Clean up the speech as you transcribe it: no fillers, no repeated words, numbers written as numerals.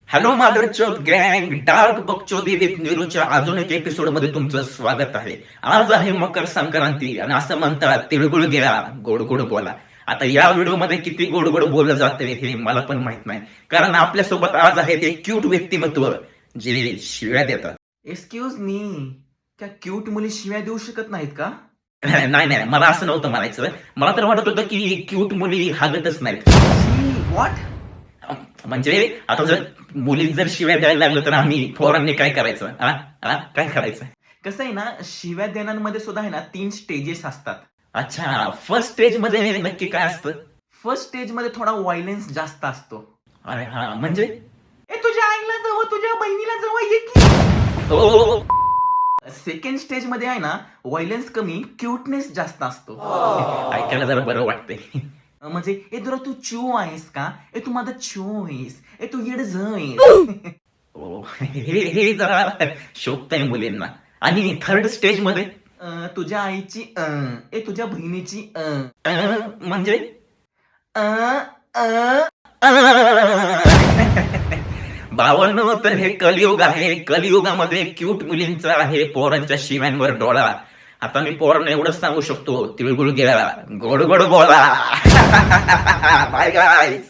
Hello माधुरचोद गँग, dark बकचोदी with नीरूच्या अजून एक एपिसोड मध्ये तुमचं स्वागत आहे. आज आहे मकर संक्रांती आणि असं म्हणतात तिळगुळ घ्या गोड गोड बोला. आता या व्हिडिओ मध्ये किती गोड गोड बोललं जाते हे मला पण माहित नाही, कारण आपल्यासोबत आज आहे ते क्यूट व्यक्तिमत्व जे शिव्या देतात. एक्सक्यूज मी, क्या क्यूट मुली शिव्या देऊ शकत नाहीत का? नाही नाही, मला असं नव्हतं म्हणायचं. मला तर वाटत होतं की क्यूट मुली हागतच नाहीत. व्हॉट? म्हणजे आता जर मुली जर शिव्या द्यायला लागलं तर आम्ही पोरांनी काय करायचं? काय करायचं? कसं आहे ना, शिव्या देण्यामध्ये सुद्धा आहे ना 3 स्टेजेस असतात. अच्छा, फर्स्ट स्टेज मध्ये नक्की काय असतं? फर्स्ट स्टेज मध्ये थोडा व्हायलन्स जास्त असतो. अरे हा, म्हणजे ए तुझ्या आईला जवळ, तुझ्या बहिणीला जवळ ये की. ओ, सेकंड स्टेज मध्ये आहे ना व्हायलन्स कमी, क्यूटनेस जास्त असतो. ऐकायला जरा बरं वाटतंय. म्हणजे ए तुला तू चू आहेस का? ए तू माझा चू आहेस? ए तू येड आहेस? ओ, हे जरा शोभतंय मुलींना. आणि थर्ड स्टेज मध्ये तुझ्या आईची ए तुझ्या बहिणीची म्हणजे बावन्न, तर हे कलियुग आहे. कलियुगामध्ये क्यूट मुलींचा आहे पोरांच्या शिव्यांवर डोळा. आता मी पोरांना एवढंच सांगू शकतो, तिळगुळ घ्या गोड गोड बोला. Bye guys.